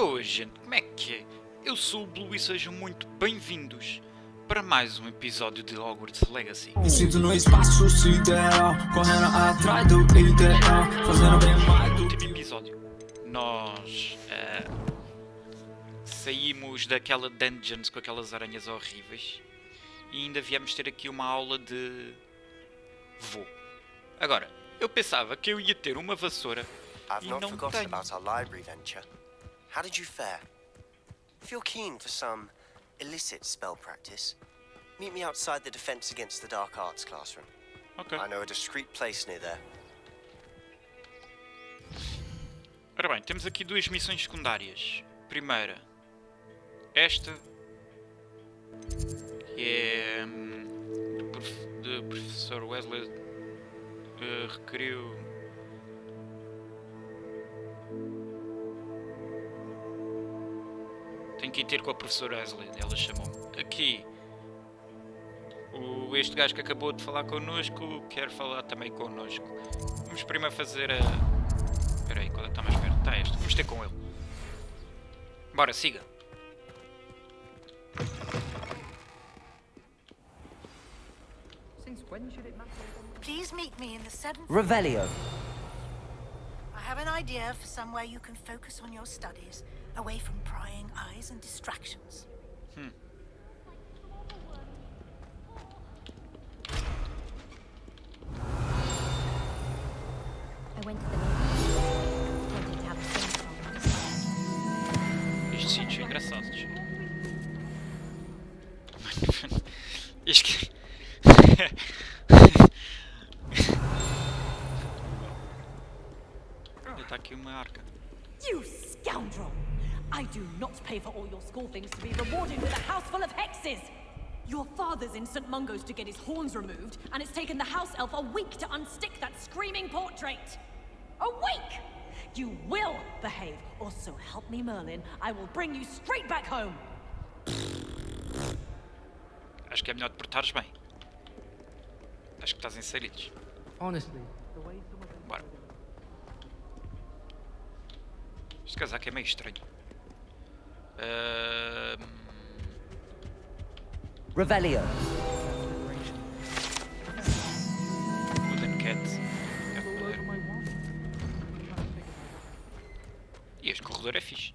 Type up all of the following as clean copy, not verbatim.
Boa gente, como é que é? Eu sou o Blue e sejam muito bem-vindos para mais um episódio de Hogwarts Legacy. Me sinto no espaço sideral, correndo atrás do ideal, fazendo bem mais No do último que... episódio, nós saímos daquela dungeons com aquelas aranhas horríveis e ainda viemos ter aqui uma aula de voo. Agora, eu pensava que eu ia ter uma vassoura I've e not não forgotten tenho. about our library venture. How did you fare? If you're keen for some illicit spell practice, meet me outside the Defense Against the Dark Arts classroom. Ok. I know a discreet place near there. Ora bem, temos aqui duas missões secundárias. Primeira, esta, que é de professor Wesley, requeriu tenho que ir ter com a professora Wesley, ela chamou-me. Aqui, este gajo que acabou de falar connosco quer falar também connosco. Vamos primeiro fazer a... Espera aí, qual é que está mais perto? Está este, vamos ter com ele. Bora, siga. Please meet me in the 7th. Revelio. I have an idea for somewhere you can focus on your studies, away from prying eyes and distractions. I went to the meeting. Wanted to have a sing-song. Estes sítios são engraçados. Isto que... Está aqui uma arca. You scoundrel! I do not pay for all your school things to be rewarded with a house full of hexes! Your father's in St. Mungo's to get his horns removed, and it's taken the house elf a week to unstick that screaming portrait! A week! You will behave, or so help me Merlin, I will bring you straight back home! Acho que é melhor te portares bem. Acho que estás inseridos. Honestly. Bora. Este casaco é meio estranho. Revelio. Wooden Cat. É corredor. E este corredor é fixe.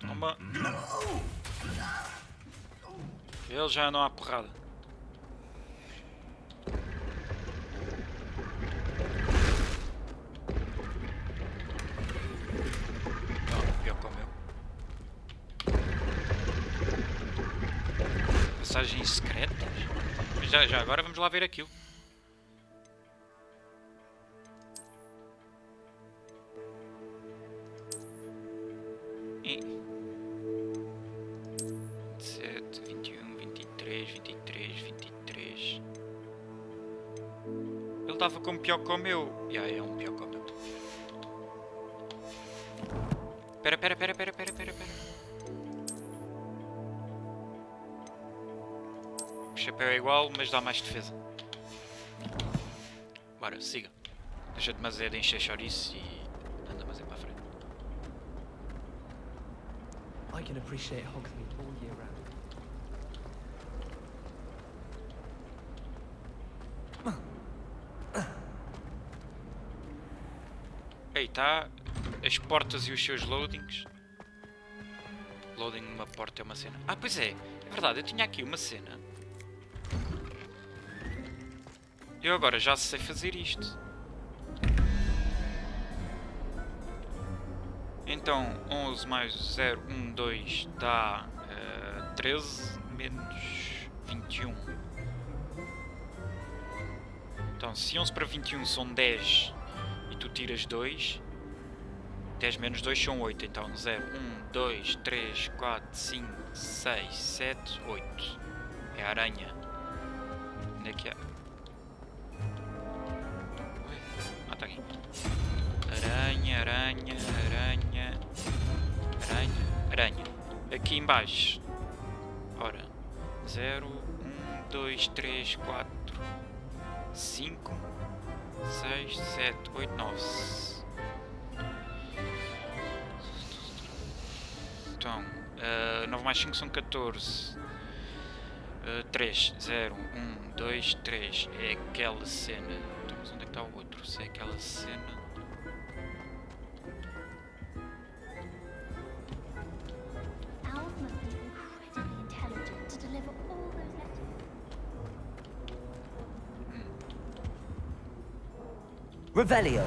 Toma. Ele já não há porrada. Não, pior que o meu. Passagens secretas? Mas já agora vamos lá ver aquilo. E 27, 21, 23, 23, 23. Ele estava com pior que o meu. É um pior que o meu. Pera. O chapéu é igual, mas dá mais defesa. Bora, siga. Deixa demasiado encher chouriço e anda mais para a frente. I can appreciate Hogsmeade all year round. Aí está as portas e os seus loadings. Loading numa porta é uma cena. Ah, pois é verdade, eu tinha aqui uma cena. Eu agora já sei fazer isto. Então 11 mais 0, 1, 2 dá 13 menos 21. Então se 11 para 21 são 10 e tu tiras 2, 10 menos 2 são 8. Então 0, 1, 2, 3, 4, 5, 6, 7, 8. É a aranha. Onde é que é? Ah, está aqui. Aranha. Aqui em baixo. Ora. 0, 1, 2, 3, 4, 5, 6, 6, 7, 8, 9. Então, 9 mais 5 são 14. 3, 0, 1, 2, 3. É aquela cena. Então, mas onde é que está o outro? Se é aquela cena. Owls must be incredibly intelligent to deliver all those letters. Revelio.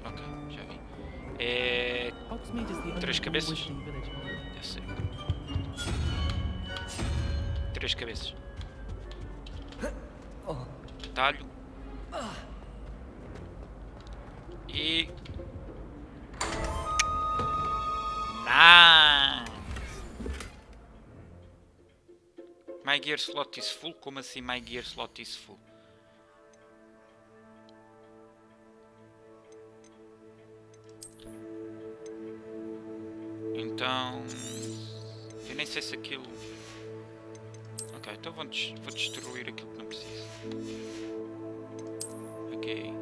Ok, já vi. É. Hogsmeade is the only 3 cabeças. wishing village on Earth. Deve ser. 3 cabeças. Talho. E. Nice! My gear slot is full? Como assim my gear slot is full? Então... eu nem sei se aquilo... Ok, então vou destruir aquilo que não preciso. Ok.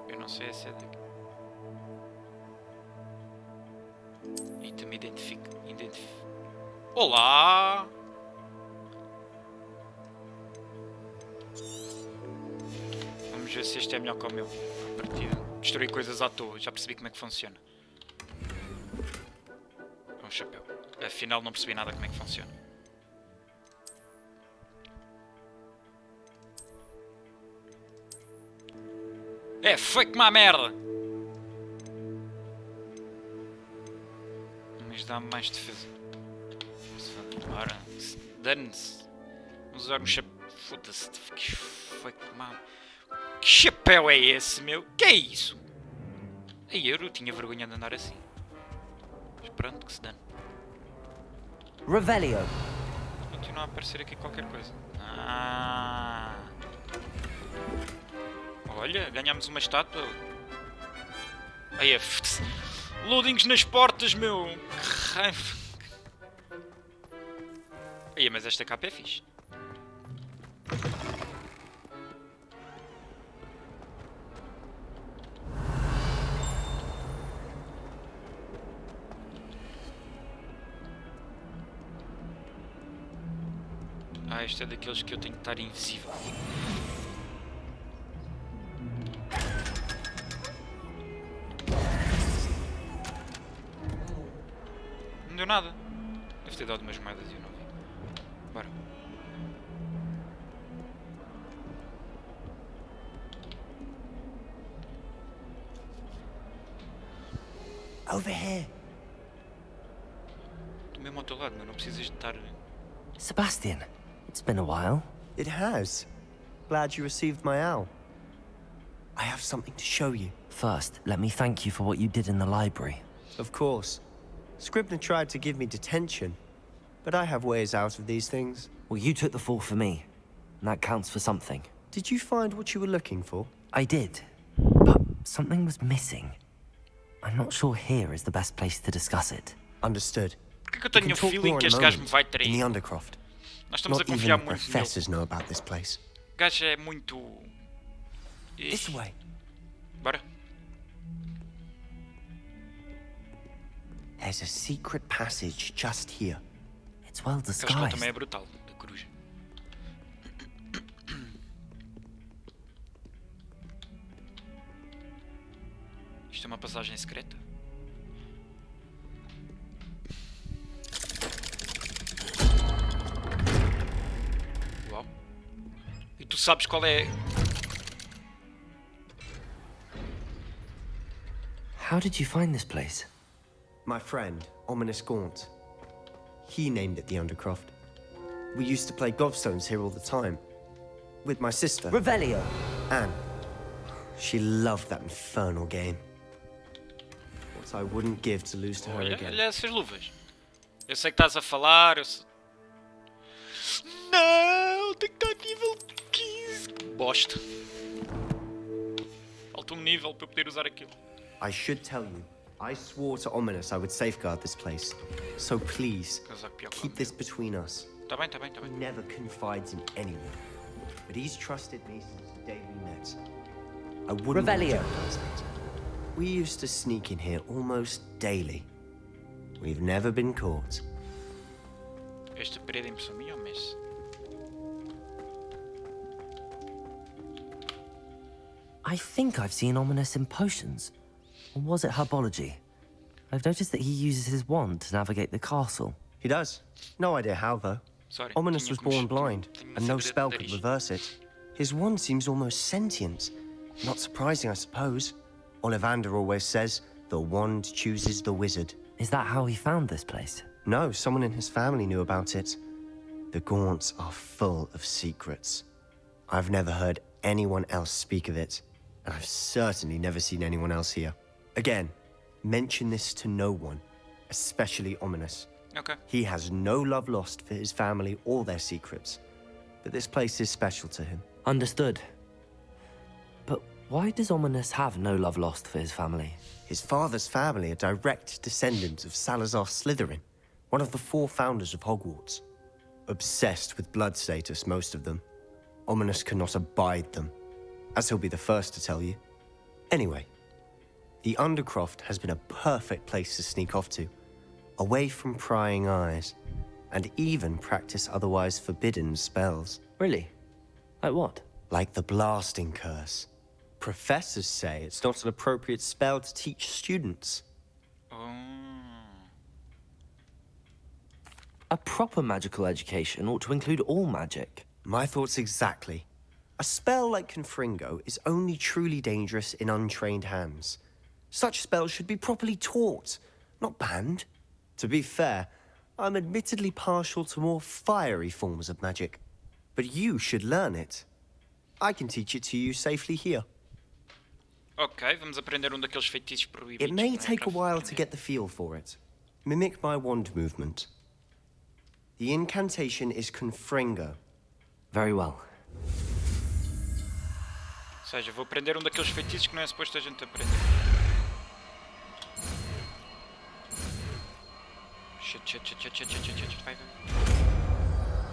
Eu não sei se é daqui. Item identifica. Olá! Vamos ver se este é melhor que o meu. A partida. Destruir coisas à toa. Já percebi como é que funciona. É um chapéu. Afinal não percebi nada como é que funciona. É, foi como a merda! Mas dá-me mais defesa. Ora, dane-se. Vamos usar um chapéu. Foda-se. Que foi como a... Que chapéu é esse, meu? Que é isso? Aí eu tinha vergonha de andar assim. Mas pronto, que se dane. Revelio. Continua a aparecer aqui qualquer coisa. Ah. Olha, ganhamos uma estátua. Aí é... Loadings nas portas, meu! Que raiva! Aí, mas esta capa é fixe. Ah, este é daqueles que eu tenho que estar invisível. Não deu nada. Deve ter dado umas moedas e eu não vi. Bora. Over here. Estou mesmo ao teu lado, meu. Não precisas de estar... Sebastian, it's been a while. It has. Glad you received my owl. I have something to show you. First, let me thank you for what you did in the library. Of course. Scribner tried to give me detention, but I have ways out of these things. Well, you took the fall for me, and that counts for something. Did you find what you were looking for? I did, but something was missing. I'm not sure here is the best place to discuss it. Understood. Por que eu We tenho can o talk feeling more que in a este gajo me moment, vai in the trair? Undercroft. Nós estamos a Not confiar even the muito nele. professors know about this place. O gajo é muito... This way. Bora. There's a secret passage just here. It's well Aquele spell disguised. também é brutal, da coruja. Isto é uma passagem secreta? Uau. E tu sabes qual é... How did you find this place? My friend, Ominous Gaunt. He named it the Undercroft. We used to play gobstones here all the time. With my sister, Revelio. Anne. She loved that infernal game. What I wouldn't give to lose to her Olha, again. olha essas luvas. Eu sei que estás a falar, eu sei... Não, tem que estar nível 15. Bosta. Falta falta um nível para eu poder usar aquilo. I should tell you, I swore to Ominous I would safeguard this place. So please, Casaco pior que o keep this between us. Tá bem, tá bem, tá He bem. never confides in anyone. But he's trusted me since the day we met. I wouldn't want to Revelio. jeopardize that. We used to sneak in here almost daily. We've never been caught. Esta parede é impressão minha ou Miss? I think I've seen Ominous in potions. Or was it herbology? I've noticed that he uses his wand to navigate the castle. He does. No idea how, though. Sorry. Ominous tinha was como- born blind, tinha and no sabido spell de could nariz. reverse it. His wand seems almost sentient. Not surprising, I suppose. Ollivander always says, the wand chooses the wizard. Is that how he found this place? No, someone in his family knew about it. The Gaunts are full of secrets. I've never heard anyone else speak of it, and I've certainly never seen anyone else here. Again, mention this to no one, especially Ominous. Ok. He has no love lost for his family or their secrets, but this place is special to him. Understood. But why does Ominous have no love lost for his family? His father's family are direct descendants of Salazar Slytherin, one of the 4 founders of Hogwarts. Obsessed with blood status, most of them. Ominous cannot abide them, as he'll be the first to tell you. Anyway, the Undercroft has been a perfect place to sneak off to, away from prying eyes, and even practice otherwise forbidden spells. Really? Like what? Like the blasting curse. Professors say it's not an appropriate spell to teach students. Oh. A proper magical education ought to include all magic. My thoughts exactly. A spell like Confringo is only truly dangerous in untrained hands. Such spells should be properly taught, not banned. To be fair, I'm admittedly partial to more fiery forms of magic. But you should learn it. I can teach it to you safely here. Ok, vamos aprender daqueles feitiços proibidos. It may não é? take a Para while to aprender. get the feel for it. Mimic my wand movement. The incantation is Confringo. Very well. Ou seja, vou aprender daqueles feitiços que não é suposto a gente aprender. Shit, vai.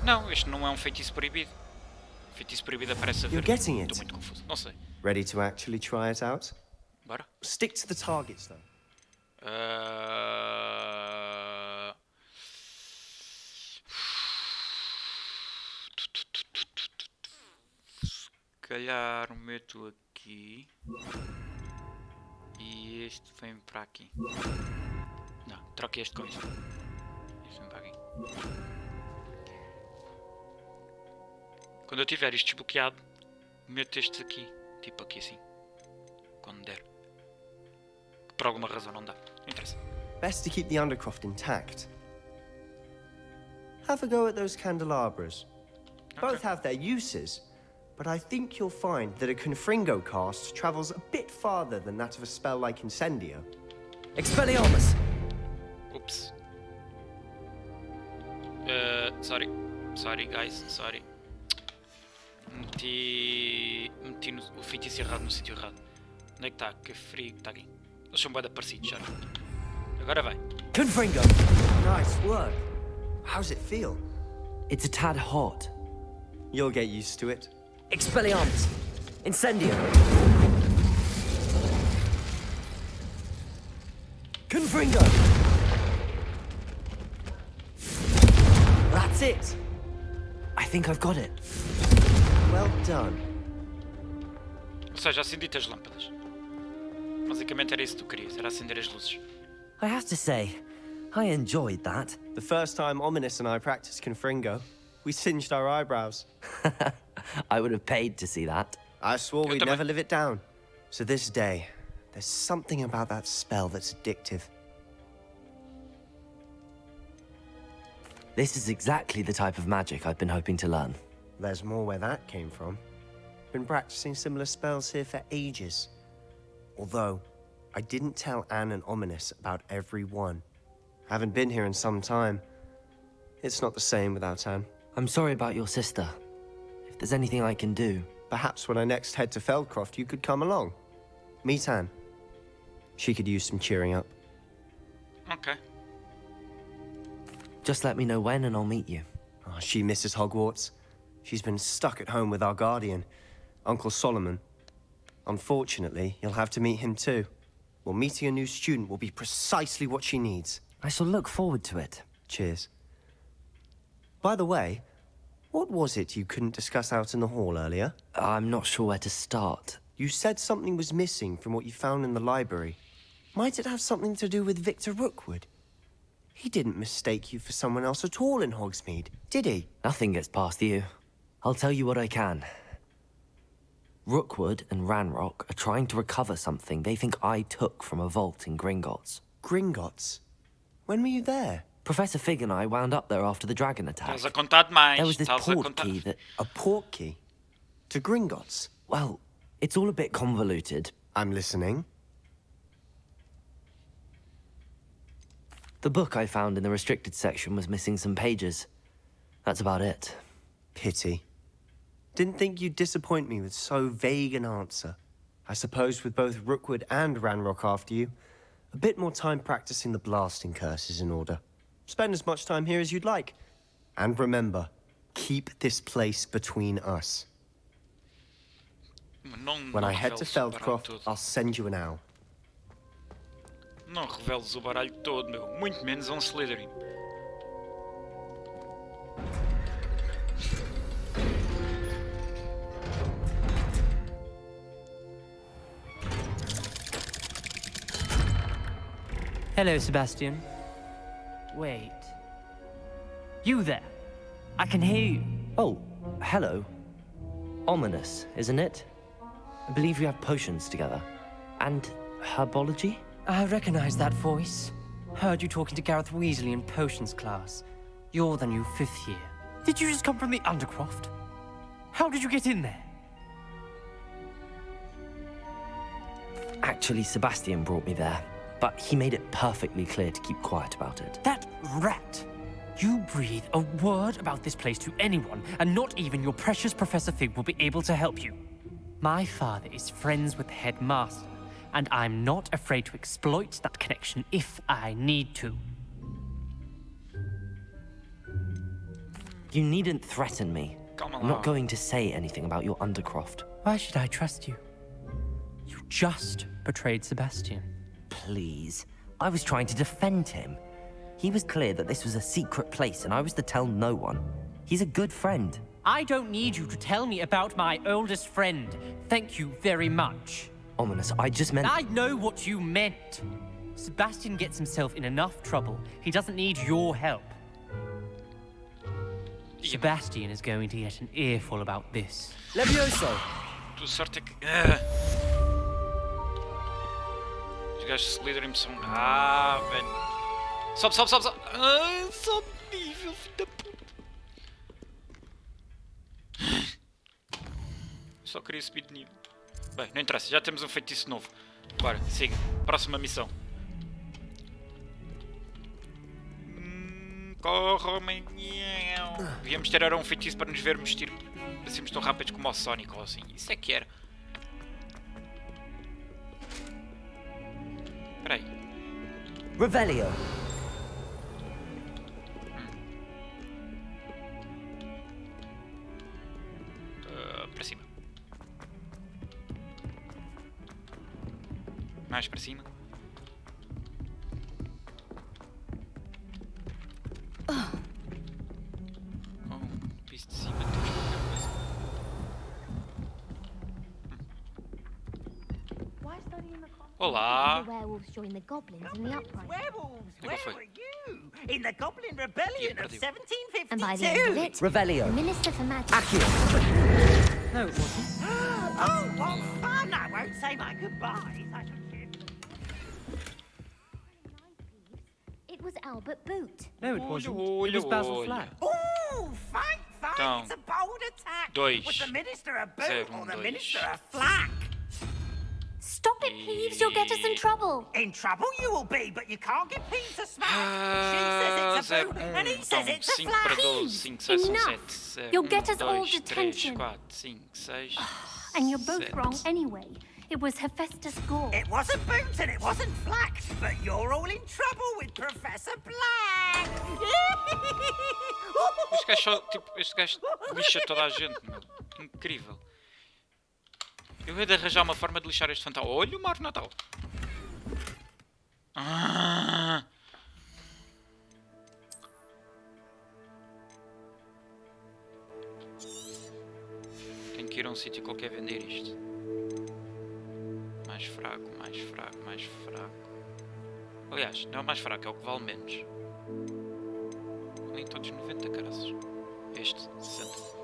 Não, este não é feitiço proibido. Feitiço proibido aparece a ver. You're getting it. Estou muito confuso. Não sei. Ready to actually try it out? Bora. Stick to the targets, though. Se calhar meto aqui. E este vem para aqui. Não, troca este com este. Este vem para aqui. Quando eu tiver isto desbloqueado, meto este aqui. Tipo aqui assim. Quando der. Por alguma razão não dá. Não interessa. Best to keep the Undercroft intact. Have a go at those candelabras. Both have their uses, but I think you'll find that a Confringo cast travels a bit farther than that of a spell like Incendio. Expelliarmus! Oops. Sorry guys, sorry. Meti o feitiço errado no sítio errado. Onde é que está? Que frio que está aqui. Eles são bué de parecidos, já. Agora vai. Confringo! Nice work. How's it feel? It's a tad hot. You'll get used to it. Expelliarmus! Incendio! Confringo! That's it! I think I've got it. Well done. Ou seja, acendi as lâmpadas. Basicamente era isso que tu querias, era acender as luzes. I have to say, I enjoyed that. The first time Ominous and I practiced Confringo, we singed our eyebrows. I would have paid to see that. I swore Eu we'd também. never live it down. So this day, there's something about that spell that's addictive. This is exactly the type of magic I've been hoping to learn. There's more where that came from. Been practicing similar spells here for ages. Although, I didn't tell Anne and Ominous about every one. Haven't been here in some time. It's not the same without Anne. I'm sorry about your sister. If there's anything I can do... Perhaps when I next head to Feldcroft, you could come along. Meet Anne. She could use some cheering up. Ok. Just let me know when and I'll meet you. Oh, she misses Hogwarts. She's been stuck at home with our guardian, Uncle Solomon. Unfortunately, you'll have to meet him too. Well, meeting a new student will be precisely what she needs. I shall look forward to it. Cheers. By the way, what was it you couldn't discuss out in the hall earlier? I'm not sure where to start. You said something was missing from what you found in the library. Might it have something to do with Victor Rookwood? He didn't mistake you for someone else at all in Hogsmeade, did he? Nothing gets past you. I'll tell you what I can. Rookwood and Ranrock are trying to recover something they think I took from a vault in Gringotts. Gringotts? When were you there? Professor Fig and I wound up there after the dragon attack. Estás a contar demais. There was this Estás a port contar. key that... A port key? To Gringotts? Well, it's all a bit convoluted. I'm listening. The book I found in the restricted section was missing some pages. That's about it. Pity. Didn't think you'd disappoint me with so vague an answer. I suppose with both Rookwood and Ranrock after you, a bit more time practicing the blasting curse is in order. Spend as much time here as you'd like. And remember, keep this place between us. When I head to Feldcroft, I'll send you an owl. Não reveles o baralho todo, meu. Muito menos Slytherin. Hello, Sebastian. Wait. You there? I can hear you. Oh, hello. Ominous, isn't it? I believe we have potions together. And herbology? I recognize that voice. Heard you talking to Gareth Weasley in potions class. You're the new 5th year. Did you just come from the Undercroft? How did you get in there? Actually, Sebastian brought me there, but he made it perfectly clear to keep quiet about it. That rat! You breathe a word about this place to anyone, and not even your precious Professor Fig will be able to help you. My father is friends with the headmaster, and I'm not afraid to exploit that connection if I need to. You needn't threaten me. Come I'm not along. going to say anything about your Undercroft. Why should I trust you? You just betrayed Sebastian. Please. I was trying to defend him. He was clear that this was a secret place and I was to tell no one. He's a good friend. I don't need you to tell me about my oldest friend. Thank you very much. Ominous, I just meant... I know what you meant. Sebastian gets himself in enough trouble. He doesn't need your help. Sebastian is going to get an earful about this. Levioso! Tu sorte é que... Os gajos de Slytherin são... velho. Sobe, sobe, sobe, sobe. Sobe nível, filho da puta. Só queria subir de nível. Bem, não interessa, já temos um feitiço novo. Bora, siga. Próxima missão. Corre, menino. Devíamos ter era um feitiço para nos vermos tiro. Para sermos tão rápidos como o Sonic ou assim. Isso é que era. Espera aí. Revelio. Para cima. Mais para cima. Piso de cima temos qualquer coisa. Olá. The werewolves joined the goblins in the uprising. Werewolves, Where where were were you? In the Goblin Rebellion of perdido. 1752. And by the end of it, Revelio. the Minister for Magic... No, it wasn't. Oh, what fun! I won't say my goodbyes. I shall hear. It was Albert Boot. No, it wasn't. Olha, It was Basil olha. Flack. Ooh, fine, fine. Então, It's a bold attack. dois, Was the Minister a boot zero, or the dois. Minister a flack? Stop it, Peeves! You'll get us in trouble. In trouble you will be, but you can't get Pete to smack. She says it's a boot, and he says it's a 5 flack. para 12, 5, 6, 7, Enough. 7. You'll get us all 2, 3, detention. 4, 5, 6. And you're both 7. wrong anyway. It was Hephaestus Gore. It wasn't Boots and it wasn't Flack, but you're all in trouble with Professor Black. Este gajo só, tipo, este gajo lixa toda a gente, meu. Incrível. Eu hei de arranjar uma forma de lixar este fantasma. Olha o Mar Natal. Ah. Tenho que ir a um sítio qualquer vender isto. Mais fraco, mais fraco, mais fraco. Aliás, não é o mais fraco, é o que vale menos. Nem todos 90, caraças. Este, 60.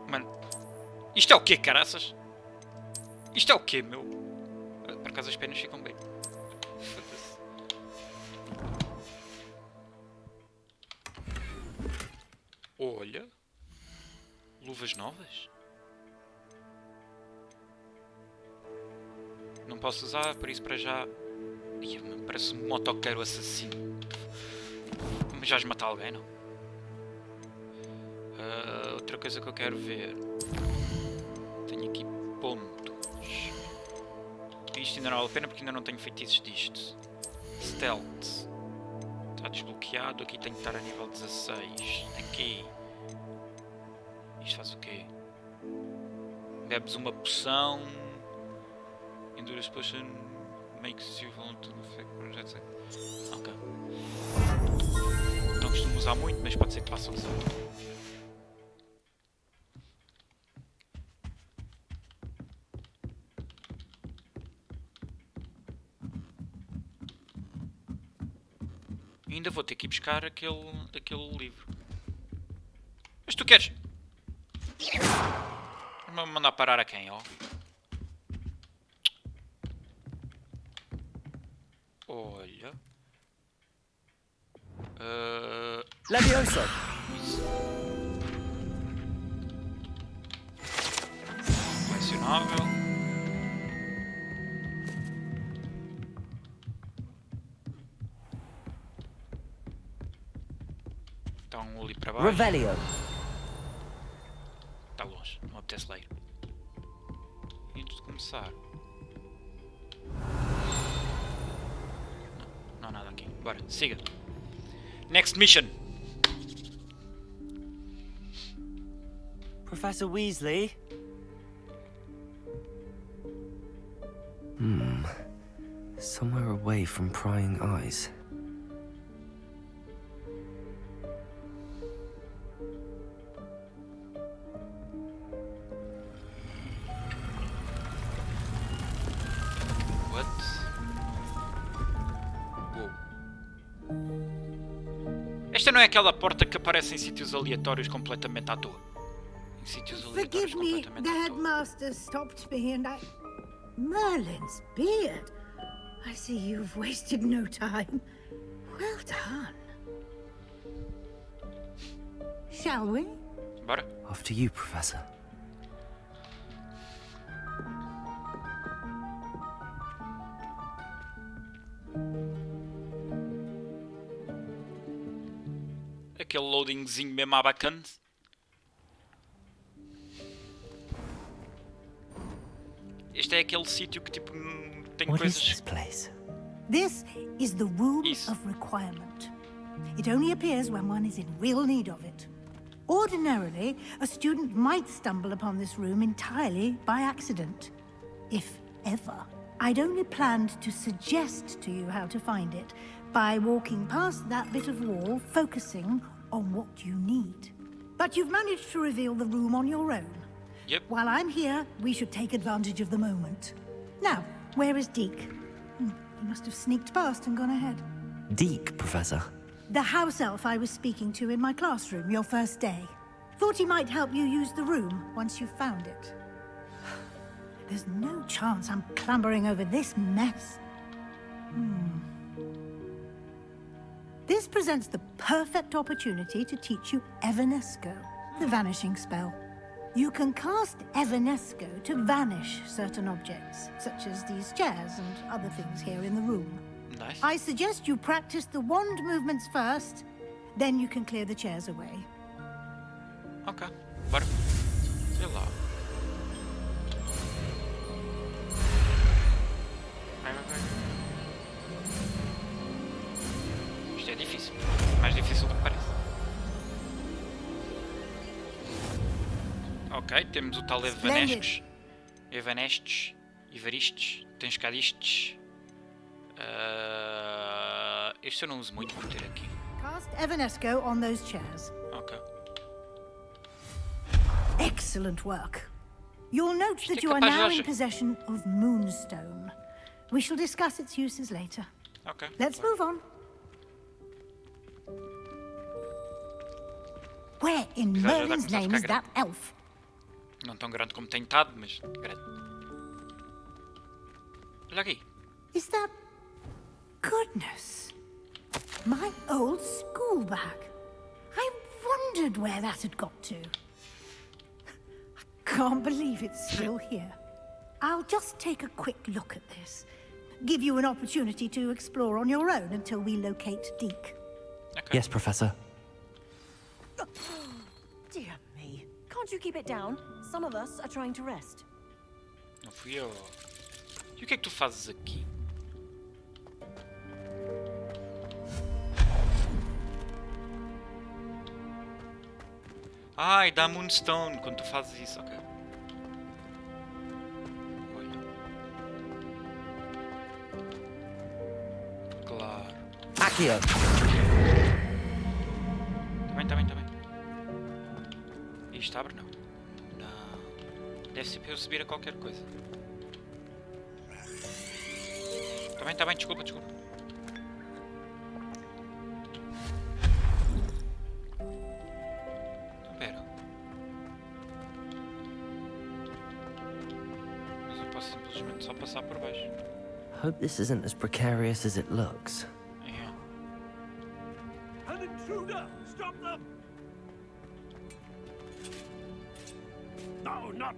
Mano, isto é o quê, caraças? Isto é o quê, meu? Por acaso as penas ficam bem. Foda-se. Olha. Luvas novas? Não posso usar, por isso para já... Ih, parece um motoqueiro assassino. Mas já matar alguém, não? Outra coisa que eu quero ver. Tenho aqui pontos. Isto ainda não vale a pena porque ainda não tenho feitiços disto. Stealth. Está desbloqueado. Aqui tem que estar a nível 16. Aqui. Isto faz o quê? Bebes uma poção. Endurance potion makes you vulnerable to effect projects. Ok. Não costumo usar muito, mas pode ser que passe a usar. E ainda vou ter que ir buscar aquele livro. Mas tu queres? Vou mandar parar a quem, ó? Olha. Levioso! Colecionável. Então ali para baixo. Revelio! Está longe, não apetece ler. E antes de começar. Não há nada aqui. Bora, siga. Next mission. Professor Weasley? Somewhere away from prying eyes. What? Uou. Esta não é aquela porta que aparece em sítios aleatórios completamente à toa. Em sítios aleatórios Forgive me, completamente the à toa. headmaster stopped me and I... Merlin's beard. I see you've wasted no time. Well done. Shall we? Bora? After you, Professor. Aquele loadingzinho mesmo à bacana. Este é aquele sítio que tipo tem What is coisas. this place? This is the Room Isso. of Requirement. It only appears when one is in real need of it. Ordinarily, a student might stumble upon this room entirely by accident. If ever. I'd only planned to suggest to you how to find it by walking past that bit of wall, focusing on what you need. But you've managed to reveal the room on your own. Yep. While I'm here, we should take advantage of the moment. Now, where is Deke? He must have sneaked past and gone ahead. Deke, Professor. The house elf I was speaking to in my classroom your first day. Thought he might help you use the room once you've found it. There's no chance I'm clambering over this mess. This presents the perfect opportunity to teach you Evanesco, the vanishing spell. You can cast Evanesco to vanish certain objects, such as these chairs and other things here in the room. Nice. I suggest you practice the wand movements first, Then you can clear the chairs away. Ok, bora. Sei lá. Vai. Isto é difícil. Mais difícil do que parece. Ok, temos o tal Evanestes. Evaristes. Tens cá distes. Este eu não uso muito, vou meter aqui. Cast Evanesco on those chairs. Ok. Excellent work. You'll note Isto é that you are capaz de now dar in jeito. possession of Moonstone. We shall discuss its uses later. Ok. Let's move on. Where in Já dá Merlin's começar a name ficar is that elf? Não tão grande como tem estado, mas grande. Olha aqui. Is that... Goodness. My old school bag. I wondered where that had got to. I can't believe it's still here. I'll just take a quick look at this. Give you an opportunity to explore on your own until we locate Deke. Ok. Yes, Professor. Dear me. Can't you keep it down? Some of us are trying to rest. Não fui eu. E o que é que tu fazes aqui? Ai, dá Moonstone quando tu fazes isso, ok. Olha. Claro. Aqui, ó. Tá bem. Isto abre, não? Não. Deve ser para eu subir a qualquer coisa. Tá bem, desculpa. Então, pera. Mas eu posso simplesmente só passar por baixo. Hope this isn't as precarious as it looks. É. An intruder! Stop them! No, not...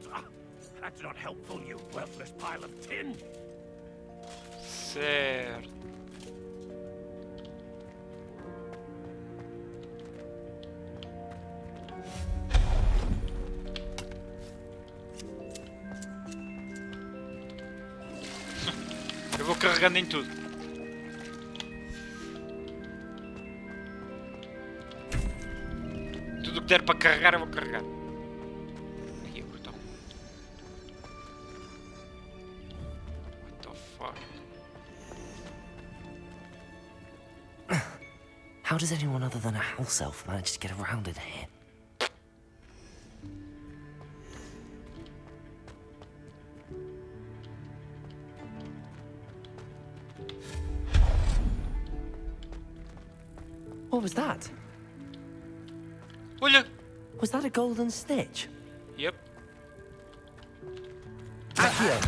that's not helpful, you worthless pile of tin! Certo. Eu vou carregando em tudo. Tudo o que der para carregar, eu vou carregar. Aqui é brutal. What the fuck? How does anyone other than a house elf manage to get around in here? What was that? Olha! Was that a golden stitch? Yep. Accio!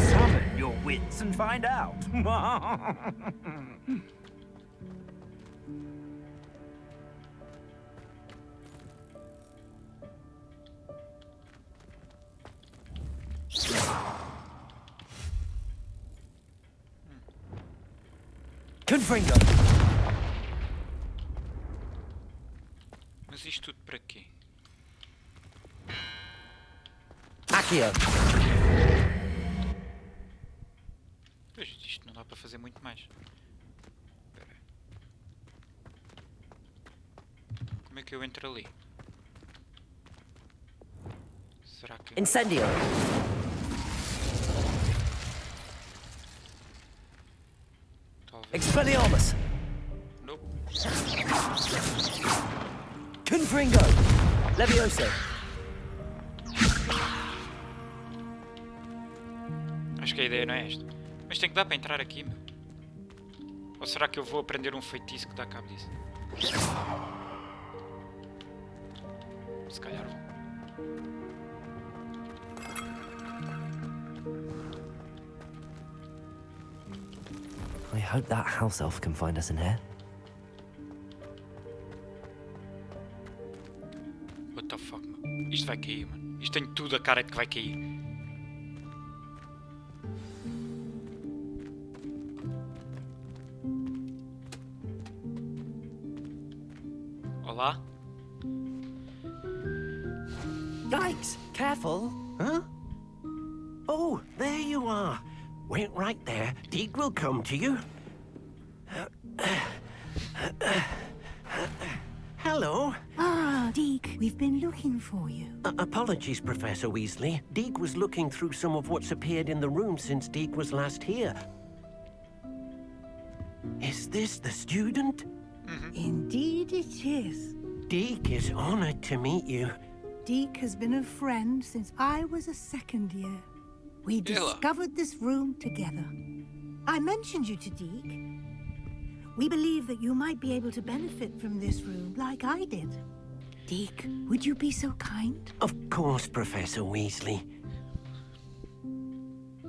Summon your wits and find out! Confringo! Mas isto tudo para quê? Accio! Pois, isto não dá para fazer muito mais. Espera aí. Como é que eu entro ali? Será que... Incendio! Talvez... Expelliarmus! Nope. Confringo! Levioso! Acho que a ideia não é esta. Mas tem que dar para entrar aqui, meu. Ou será que eu vou aprender um feitiço que dá cabo disso? Se calhar vou. I hope that house elf can find us in here. What the fuck, meu? Isto vai cair, mano. Isto tem tudo a cara de que vai cair. Yikes! Careful! Huh? Oh, there you are. Wait right there. Deke will come to you. Hello. Ah, Deke, we've been looking for you. Apologies, Professor Weasley. Deke was looking through some of what's appeared in the room since Deke was last here. Is this the student? Indeed it is. Deke is honored to meet you. Deke has been a friend since I was a second year. We discovered this room together. I mentioned you to Deke. We believe that you might be able to benefit from this room like I did. Deke, would you be so kind? Of course, Professor Weasley.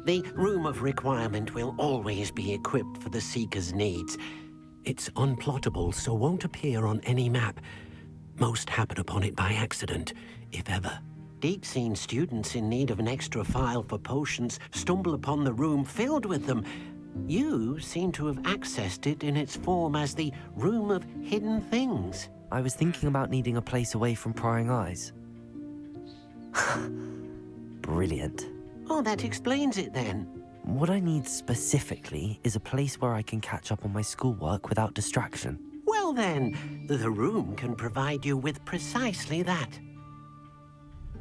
The Room of Requirement will always be equipped for the Seeker's needs. It's unplottable, so won't appear on any map. Most happen upon it by accident, if ever. Deke's seen students in need of an extra file for potions stumble upon the room filled with them. You seem to have accessed it in its form as the Room of Hidden Things. I was thinking about needing a place away from prying eyes. Brilliant. Oh, that explains it then. What I need specifically is a place where I can catch up on my schoolwork without distraction. Well then, the room can provide you with precisely that.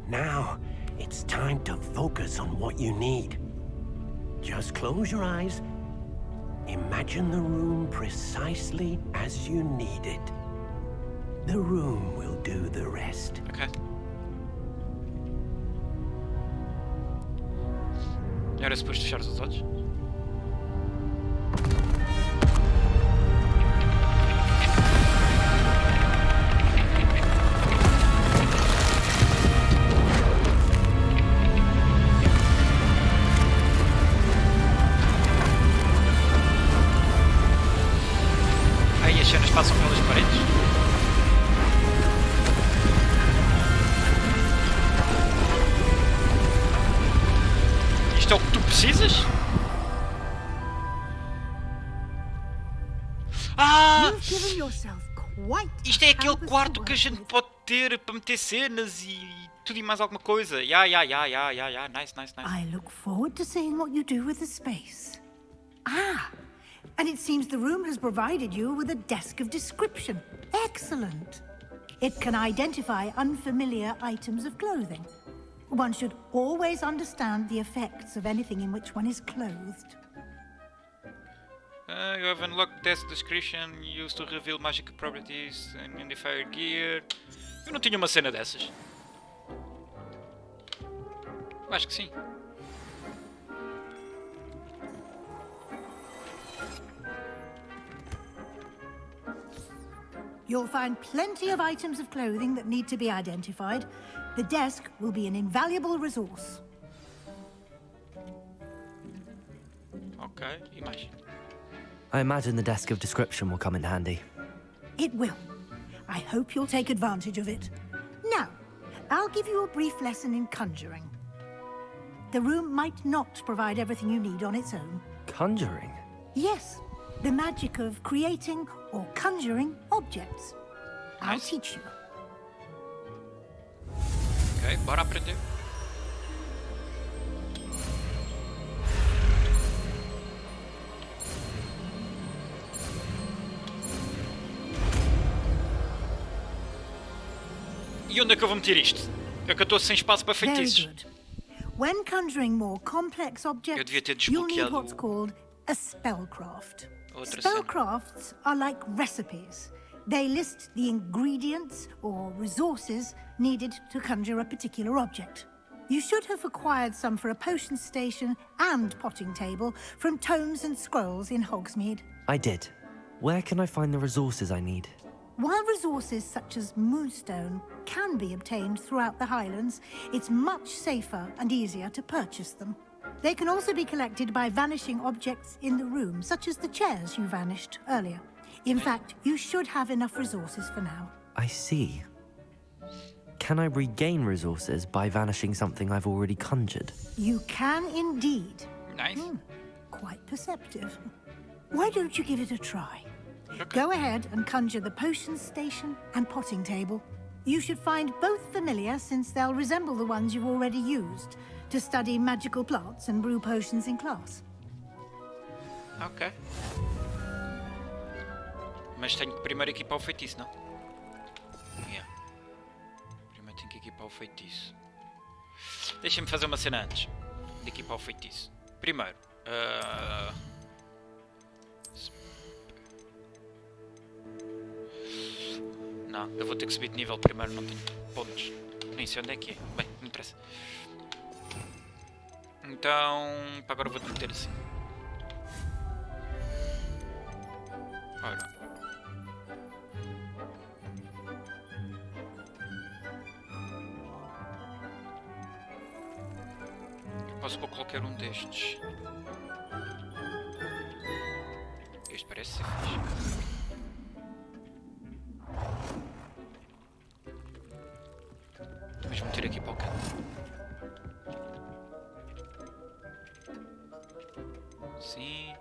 Now, it's time to focus on what you need. Just close your eyes. Imagine the room precisely as you need it. The room will do the rest. Ok. Era suposto fechar os olhos? Aí as cenas passam pelas paredes. Isto é o que tu precisas? Ah! You've given yourself quite Isto é aquele canvas quarto to que a work gente with. pode ter para meter cenas e tudo e mais alguma coisa. Nice. I look forward to seeing what you do with the space. Ah, and it seems the room has provided you with a desk of description. Excellent. It can identify unfamiliar items of clothing. One should always understand the effects of anything in which one is clothed. You have unlocked desk description used to reveal magic properties and identify gear. Eu não tinha uma cena dessas. Eu acho que sim. You'll find plenty of items of clothing that need to be identified. The desk will be an invaluable resource. Ok, e mais? I imagine the desk of description will come in handy. It will. I hope you'll take advantage of it. Now, I'll give you a brief lesson in conjuring. The room might not provide everything you need on its own. Conjuring? Yes, the magic of creating or conjuring objects. I'll Nice. teach you. Ok, bora aprender. E onde é que eu vou meter isto? É que eu estou sem espaço para Very feitiços. good. When conjuring more complex objects, devia ter you'll need desbloqueado what's called a spellcraft. outra cena. Spellcrafts are like recipes. They list the ingredients or resources needed to conjure a particular object. You should have acquired some for a potion station and potting table from tomes and scrolls in Hogsmeade. I did. Where can I find the resources I need? While resources such as moonstone can be obtained throughout the Highlands, it's much safer and easier to purchase them. They can also be collected by vanishing objects in the room, such as the chairs you vanished earlier. In fact, you should have enough resources for now. I see. Can I regain resources by vanishing something I've already conjured? You can indeed. Nice. Quite perceptive. Why don't you give it a try? Okay. Go ahead and conjure the potion station and potting table. You should find both familiar since they'll resemble the ones you've already used to study magical plots and brew potions in class. Ok. Mas tenho que primeiro equipar o feitiço, não? Yeah. Primeiro tenho que equipar o feitiço. Deixem-me fazer uma cena antes de equipar o feitiço. Primeiro, não, eu vou ter que subir de nível primeiro, não tenho pontos. Nem sei onde é que é. Bem, não interessa. Então, para agora vou-te meter assim. Ora. Posso pôr qualquer um destes. Este parece ser fixe. Vamos meter aqui para o canto. Sim.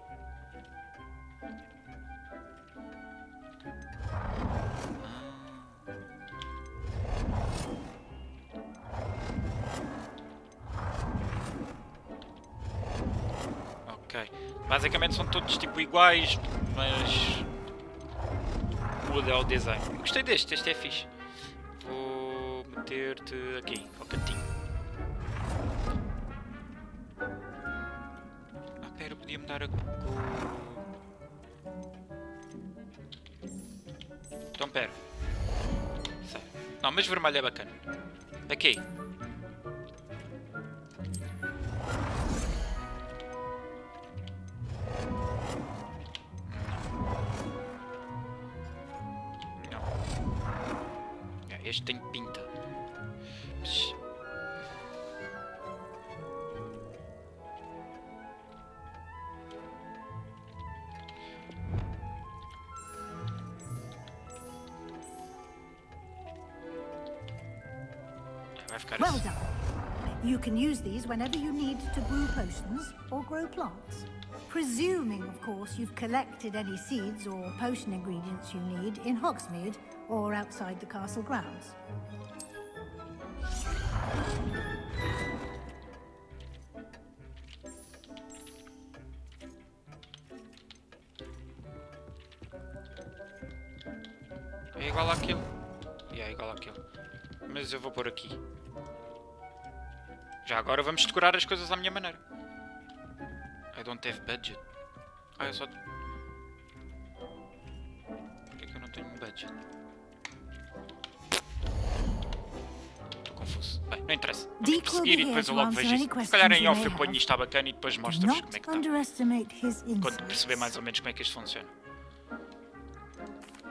Ok. Basicamente são todos tipo iguais, mas muda o design. Eu gostei deste, este é fixe. Vou meter-te aqui, ao cantinho. Ah, pera, podia-me dar a cor. Então pera. Sei. Não, mas vermelho é bacana. Aqui. Este tem pinta. Vai ficar Well assim. done. You can use these whenever you need to brew potions or grow plants. Presuming, of course, you've collected any seeds or potion ingredients you need in Hogsmeade or outside the castle grounds. É igual àquilo. É igual àquilo. Mas eu vou pôr aqui. Já agora vamos decorar as coisas à minha maneira. I don't have budget. Ah, eu só... Porquê que eu não tenho budget? Estou confuso. Bem, não interessa. Vamos prosseguir e depois eu logo vejo isso. Se calhar em off eu ponho isto à bacana e depois mostro-vos como é que está. Quando perceber mais ou menos como é que isto funciona.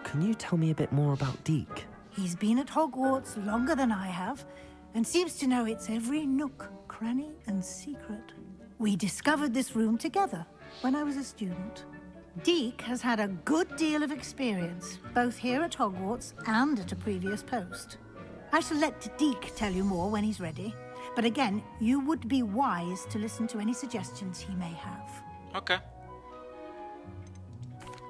Can you tell me a bit more about Deke? He's been at Hogwarts longer than I have, and seems to know its every nook, cranny, and secret. We discovered this room together when I was a student. Deke has had a good deal of experience, both here at Hogwarts and at a previous post. I shall let Deke tell you more when he's ready, but again, you would be wise to listen to any suggestions he may have. Ok.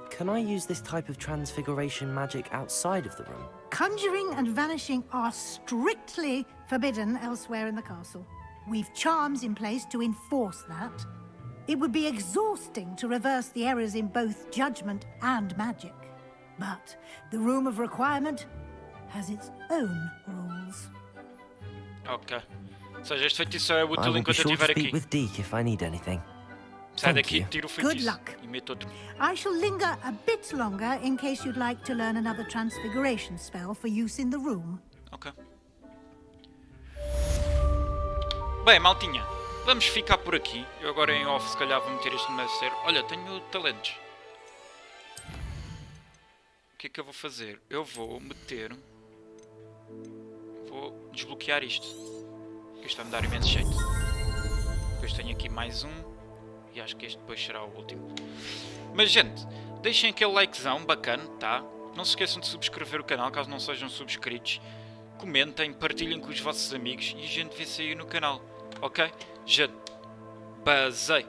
Can I use this type of transfiguration magic outside of the room? Conjuring and vanishing are strictly forbidden elsewhere in the castle. We've charms in place to enforce that. It would be exhausting to reverse the errors in both judgment and magic. But the Room of Requirement has its own rules. Ok. Ou seja, este feitiço só é I útil will be enquanto eu sure to estiver speak aqui. with Deke if I need anything. Sai Thank daqui, you. tiro o Good feitiço luck. e meto outro. I shall linger a bit longer in case you'd like to learn another transfiguration spell for use in the room. Ok. Bem, maltinha, vamos ficar por aqui. Eu agora em off, se calhar, vou meter isto no nascer. Olha, tenho talentos. O que é que eu vou fazer? Eu vou meter... Vou desbloquear isto. Isto vai me dar imenso jeito. Depois tenho aqui mais um. E acho que este depois será o último. Mas, gente, deixem aquele likezão bacana, tá? Não se esqueçam de subscrever o canal, caso não sejam subscritos. Comentem, partilhem com os vossos amigos e a gente vê-se aí no canal. Ok? Gente, basei!